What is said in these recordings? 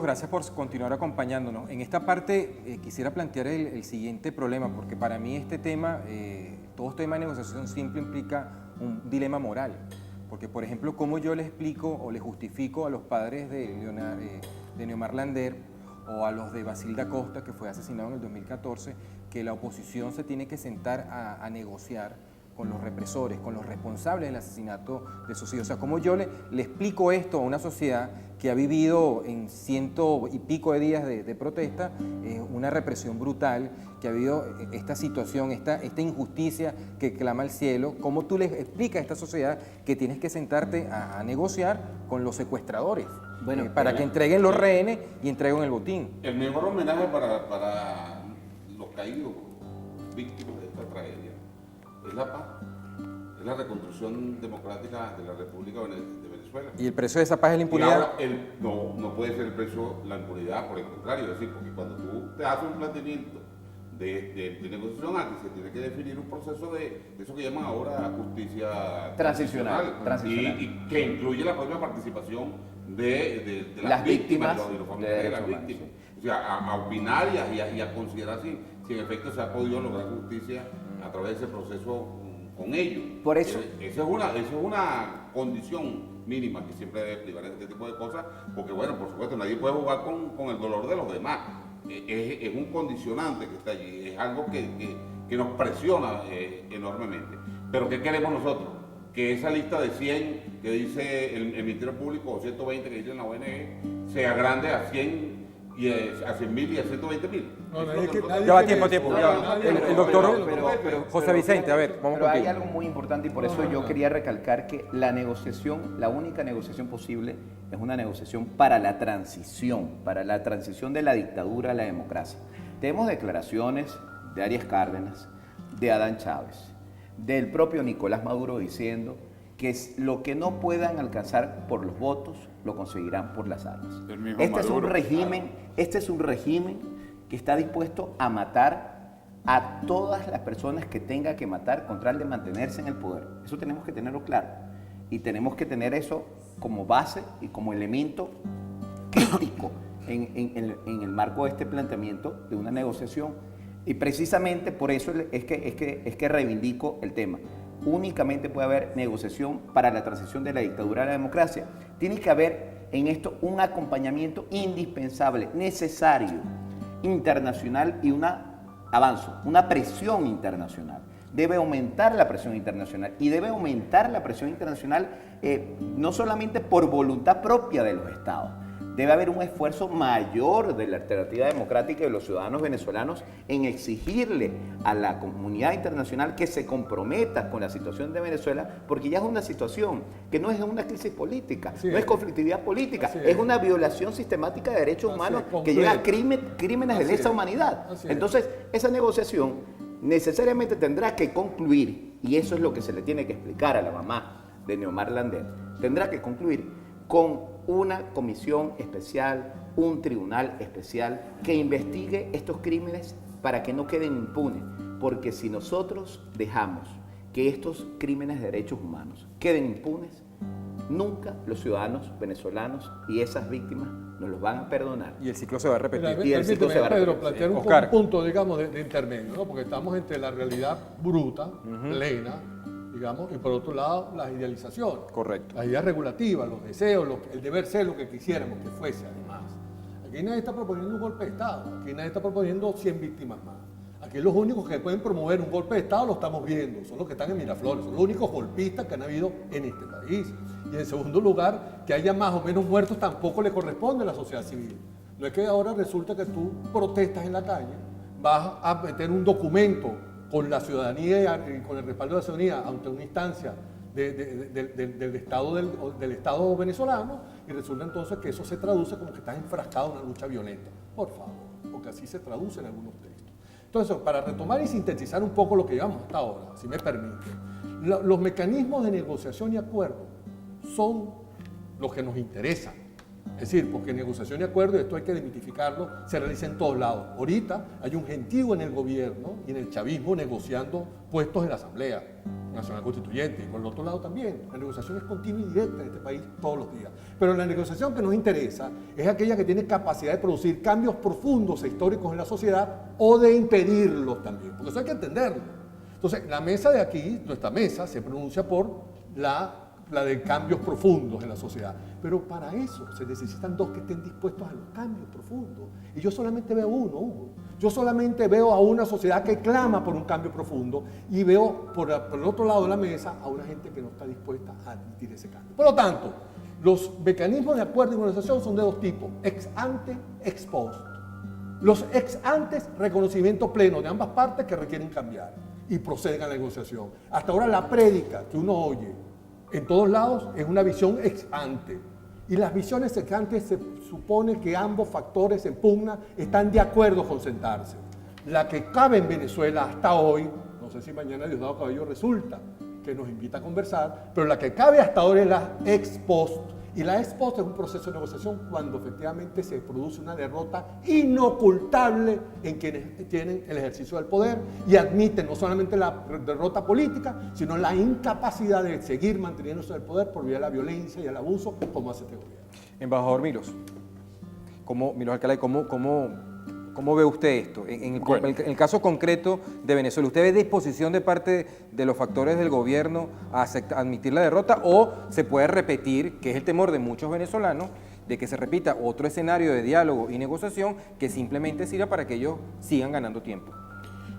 gracias por continuar acompañándonos. En esta parte quisiera plantear el siguiente problema, porque para mí este tema, todo tema de negociación simple implica un dilema moral. Porque, por ejemplo, ¿cómo yo le explico o le justifico a los padres de Neomar Lander o a los de Basilda Costa, que fue asesinado en el 2014, que la oposición se tiene que sentar a negociar con los represores, con los responsables del asesinato de sus hijos? O sea, ¿cómo yo le explico esto a una sociedad que ha vivido en 100 y pico de días de protesta una represión brutal, que ha habido esta situación, esta injusticia que clama al cielo? ¿Cómo tú le explicas a esta sociedad que tienes que sentarte a negociar con los secuestradores para que entreguen los rehenes y entreguen el botín? El mejor homenaje para los caídos, víctimas de esta tragedia, es la paz, es la reconstrucción democrática de la República de Venezuela. ¿Y el precio de esa paz es la impunidad? No puede ser el precio la impunidad, por el contrario, es decir, porque cuando tú te haces un planteamiento de negociación, aquí se tiene que definir un proceso de eso que llaman ahora justicia transicional. Y que incluye la propia participación de las víctimas y los familiares de las víctimas. O sea, a opinar y a considerar si en efecto se ha podido lograr justicia a través de ese proceso con ellos. Por eso. Esa es una condición mínima que siempre debe privar este tipo de cosas, porque bueno, por supuesto, nadie puede jugar con el dolor de los demás. Es un condicionante que está allí, es algo que nos presiona enormemente. Pero ¿qué queremos nosotros? Que esa lista de 100 que dice el Ministerio Público, o 120 que dice la ONG, sea grande a 100 y a 100.000 y a 120.000. Ya va tiempo. El doctor José Vicente, a ver, vamos Pero hay contigo. algo muy importante y por eso yo quería recalcar que la negociación, la única negociación posible es una negociación para la transición de la dictadura a la democracia. Tenemos declaraciones de Arias Cárdenas, de Adán Chávez, del propio Nicolás Maduro diciendo que lo que no puedan alcanzar por los votos lo conseguirán por las armas. Este es un régimen que está dispuesto a matar a todas las personas que tenga que matar con tal de mantenerse en el poder. Eso tenemos que tenerlo claro. Y tenemos que tener eso como base y como elemento crítico en el marco de este planteamiento de una negociación. Y precisamente por eso es que reivindico el tema. Únicamente puede haber negociación para la transición de la dictadura a la democracia. Tiene que haber en esto un acompañamiento indispensable, necesario, internacional y una presión internacional. Debe aumentar la presión internacional y debe aumentar la presión internacional no solamente por voluntad propia de los estados. Debe haber un esfuerzo mayor de la alternativa democrática y de los ciudadanos venezolanos en exigirle a la comunidad internacional que se comprometa con la situación de Venezuela, porque ya es una situación que no es una crisis política, no es conflictividad política, es una violación sistemática de derechos humanos que llega a crímenes de lesa humanidad. Entonces, esa negociación necesariamente tendrá que concluir, y eso es lo que se le tiene que explicar a la mamá de Neomar Lander, tendrá que concluir con una comisión especial, un tribunal especial que investigue estos crímenes para que no queden impunes, porque si nosotros dejamos que estos crímenes de derechos humanos queden impunes, nunca los ciudadanos venezolanos y esas víctimas nos los van a perdonar. Y el ciclo se va a repetir. Pedro, plantear un punto, digamos, de intermedio, ¿no? Porque estamos entre la realidad bruta, plena, digamos, y por otro lado, las idealizaciones. Correcto. Las ideas regulativas, los deseos, el deber ser lo que quisiéramos que fuese, además. Aquí nadie está proponiendo un golpe de Estado, aquí nadie está proponiendo 100 víctimas más. Aquí los únicos que pueden promover un golpe de Estado lo estamos viendo, son los que están en Miraflores, son los únicos golpistas que han habido en este país. Y en segundo lugar, que haya más o menos muertos tampoco le corresponde a la sociedad civil. No es que ahora resulta que tú protestas en la calle, vas a meter un documento con la ciudadanía y con el respaldo de la ciudadanía ante una instancia del Estado venezolano, y resulta entonces que eso se traduce como que estás enfrascado en una lucha violenta. Por favor, porque así se traduce en algunos textos. Entonces, para retomar y sintetizar un poco lo que llevamos hasta ahora, si me permite, los mecanismos de negociación y acuerdo son los que nos interesan Es decir, porque negociación y acuerdo, y esto hay que desmitificarlo, se realiza en todos lados. Ahorita hay un gentío en el gobierno y en el chavismo negociando puestos en la Asamblea Nacional Constituyente, y por el otro lado también. La negociación es continua y directa en este país todos los días. Pero la negociación que nos interesa es aquella que tiene capacidad de producir cambios profundos e históricos en la sociedad o de impedirlos también, porque eso hay que entenderlo. Entonces, la mesa de aquí, nuestra mesa, se pronuncia por la de cambios profundos en la sociedad. Pero para eso se necesitan dos que estén dispuestos a los cambios profundos. Y yo solamente veo uno, Hugo. Yo solamente veo a una sociedad que clama por un cambio profundo y veo por el otro lado de la mesa a una gente que no está dispuesta a admitir ese cambio. Por lo tanto, los mecanismos de acuerdo y negociación son de dos tipos, ex ante, ex post. Los ex antes, reconocimiento pleno de ambas partes que requieren cambiar y proceden a la negociación. Hasta ahora la prédica que uno oye en todos lados es una visión ex ante. Y las visiones ex ante se supone que ambos factores en pugna están de acuerdo con sentarse. La que cabe en Venezuela hasta hoy, no sé si mañana Diosdado Cabello resulta que nos invita a conversar, pero la que cabe hasta ahora es la ex post. Y la ex post es un proceso de negociación cuando efectivamente se produce una derrota inocultable en quienes tienen el ejercicio del poder y admiten no solamente la derrota política, sino la incapacidad de seguir manteniéndose en el poder por vía de la violencia y el abuso, como hace este gobierno. Embajador Milos, Milos Alcalá, ¿cómo ve usted esto? En el caso concreto de Venezuela, ¿usted ve disposición de parte de los factores del gobierno a admitir la derrota o se puede repetir, que es el temor de muchos venezolanos, de que se repita otro escenario de diálogo y negociación que simplemente sirva para que ellos sigan ganando tiempo?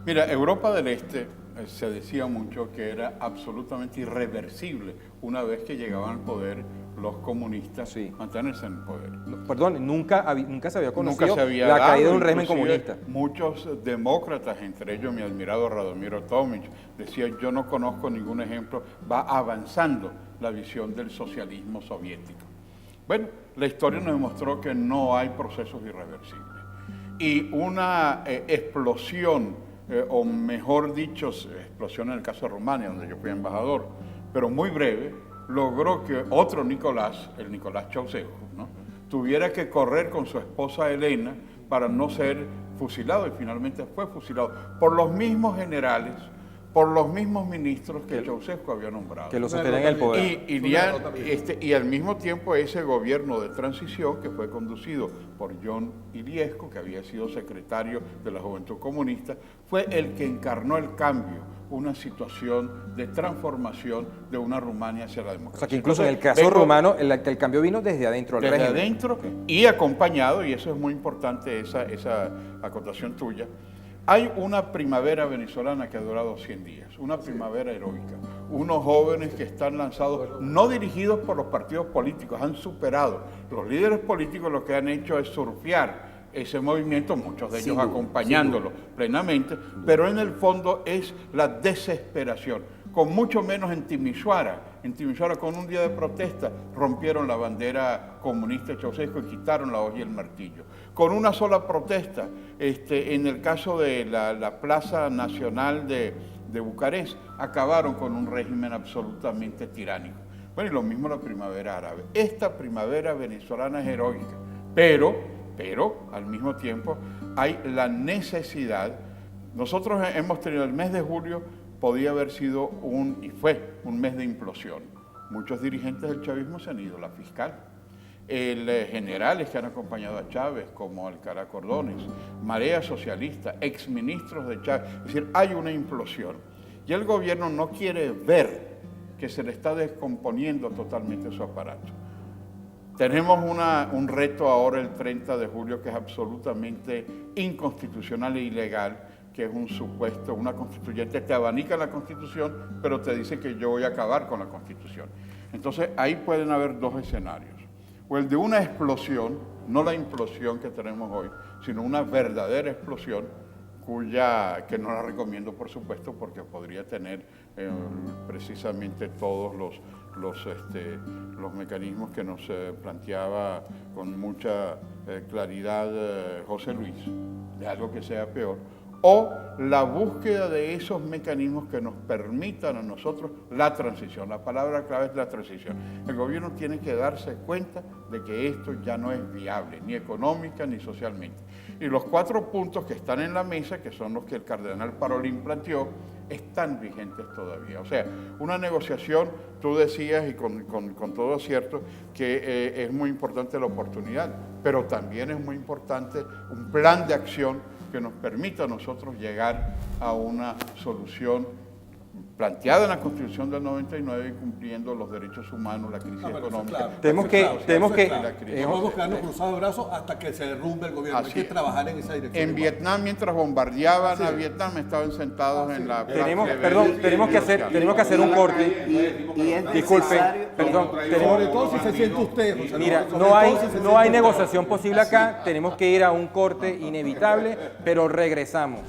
Mira, Europa del Este se decía mucho que era absolutamente irreversible una vez que llegaban al poder los comunistas, mantenerse en el poder. Perdón, nunca se había conocido Nunca se había la dado, caída de un régimen inclusive comunista. Muchos demócratas, entre ellos mi admirado Radomiro Tomic, decía: yo no conozco ningún ejemplo, va avanzando la visión del socialismo soviético. Bueno, la historia nos demostró que no hay procesos irreversibles. Y una explosión, o mejor dicho, explosión en el caso de Rumania, donde yo fui embajador, pero muy breve, logró que otro Nicolás, el Nicolás Ceausescu, ¿no?, tuviera que correr con su esposa Elena para no ser fusilado, y finalmente fue fusilado por los mismos generales, por los mismos ministros que Ceausescu había nombrado. Que lo sostenían en el poder. Y al mismo tiempo ese gobierno de transición, que fue conducido por John Iliescu, que había sido secretario de la Juventud Comunista, fue el que encarnó el cambio, una situación de transformación de una Rumania hacia la democracia. O sea, que incluso en el caso rumano, el cambio vino desde adentro del régimen. Desde adentro y acompañado, y eso es muy importante, esa acotación tuya. Hay una primavera venezolana que ha durado 100 días, una primavera heroica. Unos jóvenes que están lanzados, no dirigidos por los partidos políticos, han superado. Los líderes políticos lo que han hecho es surfear ese movimiento, muchos de ellos acompañándolo plenamente, pero en el fondo es la desesperación. Con mucho menos en Timisoara, con un día de protesta, rompieron la bandera comunista de Ceausescu y quitaron la hoja y el martillo. Con una sola protesta, en el caso de la Plaza Nacional de Bucarest, acabaron con un régimen absolutamente tiránico. Bueno, y lo mismo la primavera árabe. Esta primavera venezolana es heroica, pero al mismo tiempo hay la necesidad. Nosotros hemos tenido el mes de julio, podía haber sido y fue un mes de implosión. Muchos dirigentes del chavismo se han ido, la fiscal, generales que han acompañado a Chávez, como Alcalá Cordones, Marea Socialista, exministros de Chávez. Es decir, hay una implosión. Y el gobierno no quiere ver que se le está descomponiendo totalmente su aparato. Tenemos un reto ahora el 30 de julio que es absolutamente inconstitucional e ilegal, que es un supuesto, una constituyente te abanica la Constitución, pero te dice que yo voy a acabar con la Constitución. Entonces ahí pueden haber dos escenarios. O el de una explosión, no la implosión que tenemos hoy, sino una verdadera explosión, que no la recomiendo, por supuesto, porque podría tener precisamente todos los mecanismos que nos planteaba con mucha claridad José Luis, de algo que sea peor, o la búsqueda de esos mecanismos que nos permitan a nosotros la transición. La palabra clave es la transición. El gobierno tiene que darse cuenta de que esto ya no es viable, ni económica ni socialmente. Y los 4 puntos que están en la mesa, que son los que el cardenal Parolin planteó, están vigentes todavía. O sea, una negociación, tú decías, y con todo acierto, que es muy importante la oportunidad, pero también es muy importante un plan de acción que nos permita a nosotros llegar a una solución planteada en la Constitución del 99 y cumpliendo los derechos humanos, la crisis económica. Claro, Tenemos eso que- es claro, tenemos eso es que- claro. No podemos quedarnos cruzados de brazos hasta que se derrumbe el gobierno. Hay Así que es. trabajar en esa dirección. En Vietnam, mientras bombardeaban a Vietnam, estaban sentados en la Tenemos, plaza de perdón, Belén. tenemos que hacer un corte. Y es Disculpe, necesario- perdón, Sobre tenemos, todo si se siente usted, José mira, Eduardo, sobre no hay, todo si se no siente hay usted. negociación posible acá, tenemos que ir a un corte inevitable, pero regresamos.